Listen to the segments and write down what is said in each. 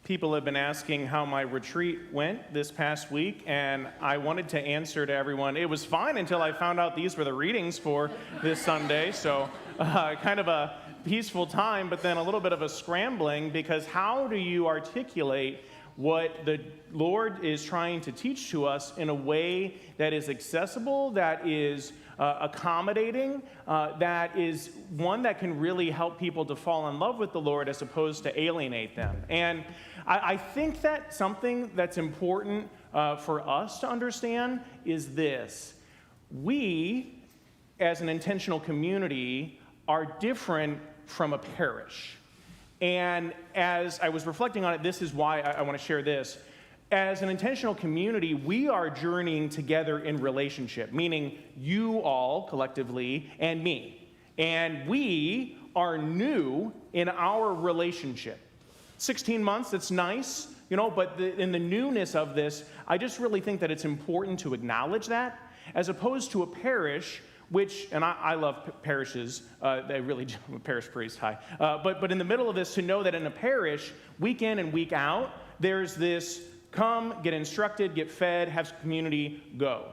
People have been asking how my retreat went this past week, and I wanted to answer to everyone, it was fine until I found out these were the readings for this Sunday. So kind of a peaceful time, but then a little bit of a scrambling, because how do you articulate what the Lord is trying to teach to us in a way that is accessible, that is accommodating, that is one that can really help people to fall in love with the Lord as opposed to alienate them. And I think that something that's important for us to understand is this. We, as an intentional community, are different from a parish. And as I was reflecting on it, this is why I want to share this. As an intentional community, we are journeying together in relationship, meaning you all collectively and me. And we are new in our relationship. 16 months, that's nice, but in the newness of this, I just really think that it's important to acknowledge that, as opposed to a parish, which, and I love parishes, they really do, I'm a parish priest, hi. But in the middle of this, to know that in a parish, week in and week out, there's this come, get instructed, get fed, have community, go.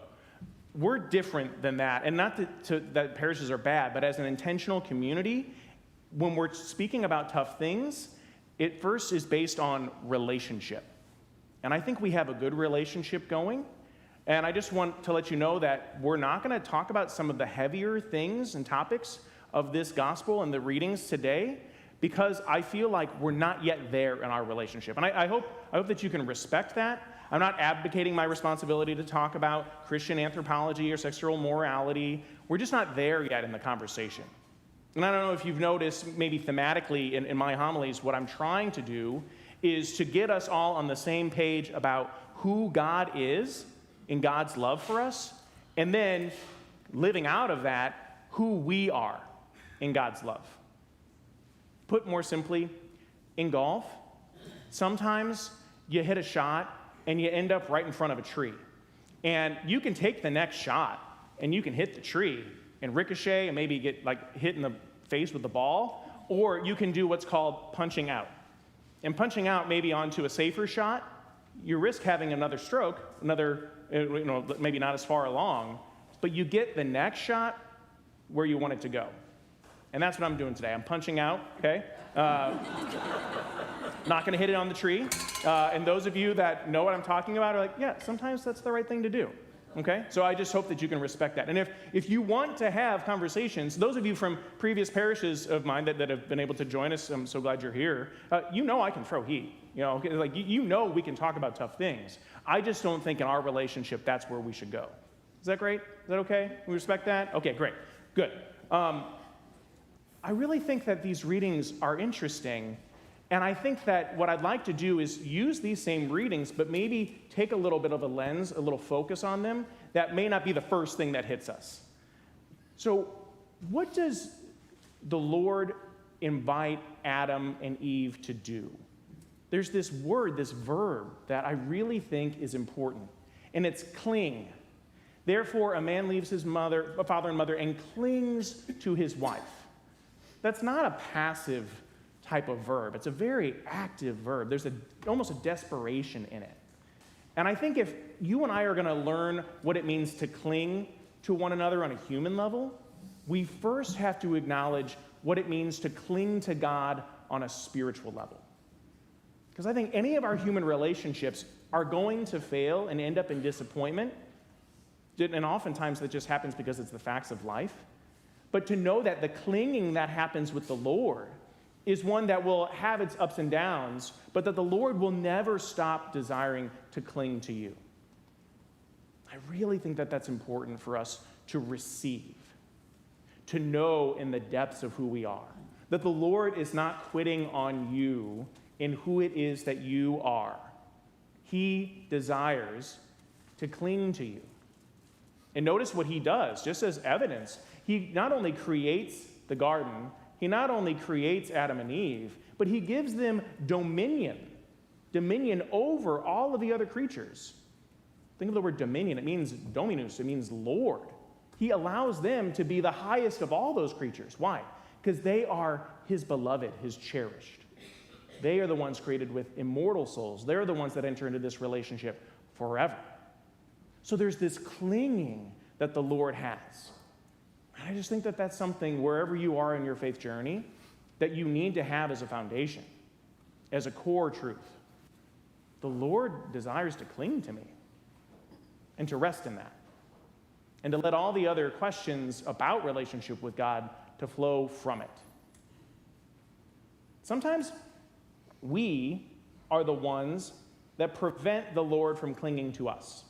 We're different than that, and not that parishes are bad, but as an intentional community, when we're speaking about tough things, it first is based on relationship. And I think we have a good relationship going. And I just want to let you know that we're not going to talk about some of the heavier things and topics of this gospel and the readings today, because I feel like we're not yet there in our relationship. And I hope that you can respect that. I'm not advocating my responsibility to talk about Christian anthropology or sexual morality. We're just not there yet in the conversation. And I don't know if you've noticed, maybe thematically in my homilies, what I'm trying to do is to get us all on the same page about who God is in God's love for us, and then living out of that, who we are in God's love. Put more simply, in golf, sometimes you hit a shot and you end up right in front of a tree. And you can take the next shot and you can hit the tree and ricochet and maybe get hit in the face with the ball, or you can do what's called punching out. And punching out maybe onto a safer shot, you risk having another stroke, maybe not as far along, but you get the next shot where you want it to go. And that's what I'm doing today. I'm punching out, okay? Not going to hit it on the tree. And those of you that know what I'm talking about are like, yeah, sometimes that's the right thing to do, okay? So I just hope that you can respect that. And if you want to have conversations, those of you from previous parishes of mine that have been able to join us, I'm so glad you're here, I can throw heat. We can talk about tough things. I just don't think in our relationship that's where we should go. Is that great? Is that okay? We respect that? Okay, great. Good. I really think that these readings are interesting, and I think that what I'd like to do is use these same readings, but maybe take a little bit of a lens, a little focus on them, that may not be the first thing that hits us. So what does the Lord invite Adam and Eve to do? There's this word, this verb, that I really think is important, and it's cling. Therefore, a man leaves his father and mother, and clings to his wife. That's not a passive type of verb. It's a very active verb. There's almost a desperation in it. And I think if you and I are going to learn what it means to cling to one another on a human level, we first have to acknowledge what it means to cling to God on a spiritual level. Because I think any of our human relationships are going to fail and end up in disappointment. And oftentimes that just happens because it's the facts of life. But to know that the clinging that happens with the Lord is one that will have its ups and downs, but that the Lord will never stop desiring to cling to you. I really think that that's important for us to receive, to know in the depths of who we are, that the Lord is not quitting on you in who it is that you are. He desires to cling to you. And notice what he does, just as evidence. He not only creates the garden, he not only creates Adam and Eve, but he gives them dominion over all of the other creatures. Think of the word dominion. It means dominus. It means Lord. He allows them to be the highest of all those creatures. Why? Because they are his beloved, his cherished. They are the ones created with immortal souls. They're the ones that enter into this relationship forever. So there's this clinging that the Lord has. And I just think that that's something, wherever you are in your faith journey, that you need to have as a foundation, as a core truth. The Lord desires to cling to me and to rest in that, and to let all the other questions about relationship with God to flow from it. Sometimes we are the ones that prevent the Lord from clinging to us.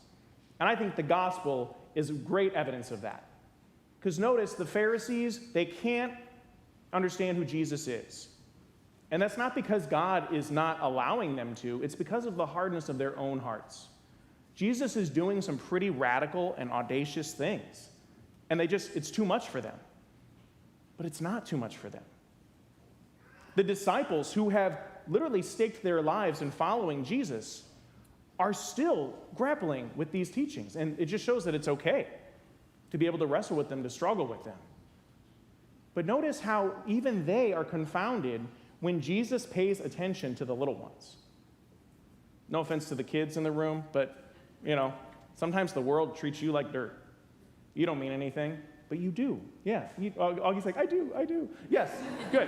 And I think the gospel is great evidence of that. Because notice, the Pharisees, they can't understand who Jesus is. And that's not because God is not allowing them to, it's because of the hardness of their own hearts. Jesus is doing some pretty radical and audacious things. And it's too much for them. But it's not too much for them. The disciples who have literally staked their lives in following Jesus are still grappling with these teachings. And it just shows that it's okay to be able to wrestle with them, to struggle with them. But notice how even they are confounded when Jesus pays attention to the little ones. No offense to the kids in the room, but, sometimes the world treats you like dirt. You don't mean anything, but you do. Yeah. Augie's like, I do. Yes, good.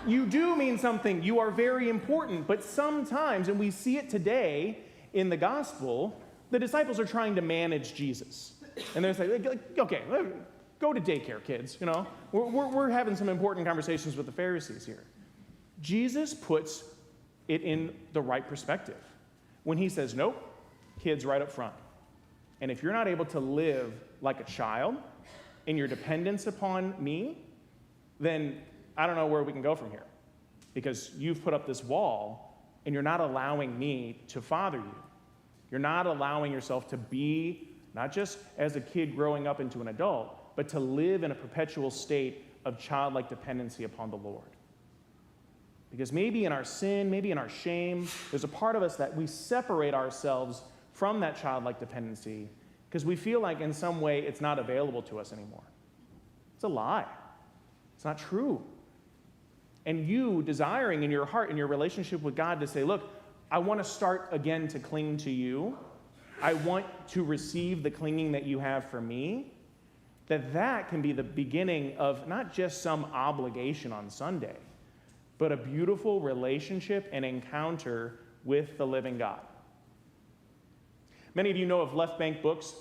You do mean something. You are very important. But sometimes, and we see it today in the gospel, the disciples are trying to manage Jesus. And they're like, okay, go to daycare, kids. We're having some important conversations with the Pharisees here. Jesus puts it in the right perspective when he says, nope, kids right up front. And if you're not able to live like a child in your dependence upon me, then I don't know where we can go from here. Because you've put up this wall and you're not allowing me to father you. You're not allowing yourself to be, not just as a kid growing up into an adult, but to live in a perpetual state of childlike dependency upon the Lord. Because maybe in our sin, maybe in our shame, there's a part of us that we separate ourselves from that childlike dependency because we feel like in some way it's not available to us anymore. It's a lie. It's not true. And you desiring in your heart, in your relationship with God, to say, look, I want to start again to cling to you. I want to receive the clinging that you have for me. That can be the beginning of not just some obligation on Sunday, but a beautiful relationship and encounter with the living God. Many of you know of Left Bank Books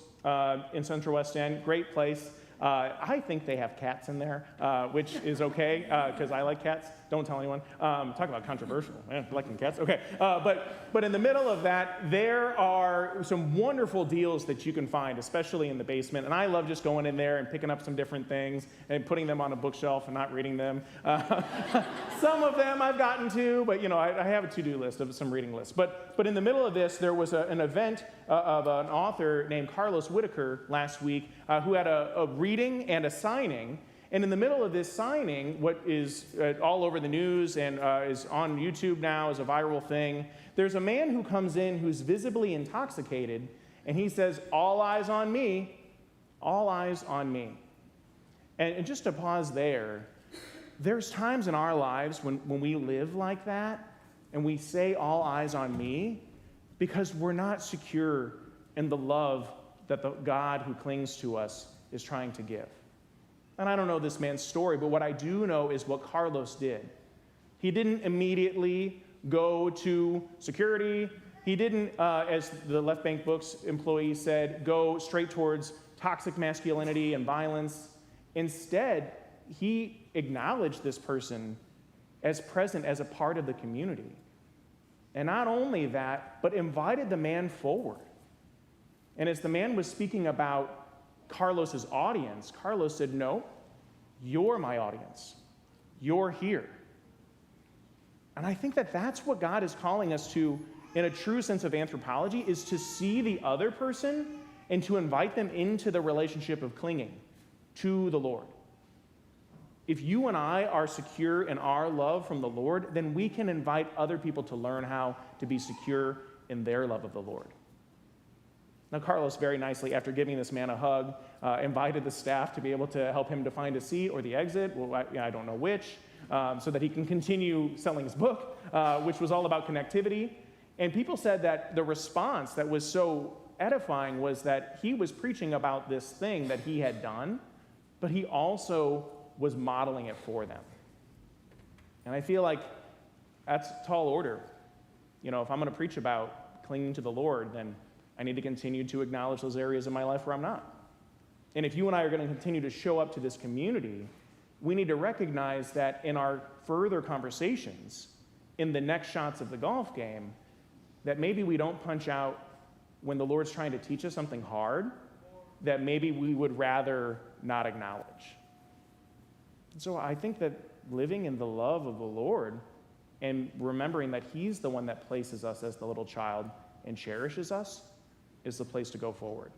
in Central West End. Great place. I think they have cats in there, which is okay, because I like cats. Don't tell anyone. Talk about controversial. Liking cats. Okay. But in the middle of that, there are some wonderful deals that you can find, especially in the basement. And I love just going in there and picking up some different things and putting them on a bookshelf and not reading them. Some of them I've gotten to, but I have a to-do list of some reading lists. But in the middle of this, there was an event of an author named Carlos Whitaker last week who had a reading and a signing. And in the middle of this signing, what is all over the news and is on YouTube now as a viral thing, there's a man who comes in who's visibly intoxicated, and he says, all eyes on me, all eyes on me. And just to pause there, there's times in our lives when we live like that, and we say all eyes on me, because we're not secure in the love that the God who clings to us is trying to give. And I don't know this man's story, but what I do know is what Carlos did. He didn't immediately go to security. He didn't, as the Left Bank Books employee said, go straight towards toxic masculinity and violence. Instead, he acknowledged this person as present as a part of the community. And not only that, but invited the man forward. And as the man was speaking about Carlos's audience, Carlos said, no, you're my audience. You're here. And I think that that's what God is calling us to in a true sense of anthropology, is to see the other person and to invite them into the relationship of clinging to the Lord. If you and I are secure in our love from the Lord, then we can invite other people to learn how to be secure in their love of the Lord. Now, Carlos very nicely, after giving this man a hug, invited the staff to be able to help him to find a seat or the exit. Well, I don't know which. so that he can continue selling his book, which was all about connectivity. And people said that the response that was so edifying was that he was preaching about this thing that he had done, but he also was modeling it for them. And I feel like that's tall order. You know, if I'm going to preach about clinging to the Lord, then I need to continue to acknowledge those areas of my life where I'm not. And if you and I are going to continue to show up to this community, we need to recognize that in our further conversations, in the next shots of the golf game, that maybe we don't punch out when the Lord's trying to teach us something hard, that maybe we would rather not acknowledge. So I think that living in the love of the Lord and remembering that He's the one that places us as the little child and cherishes us is the place to go forward.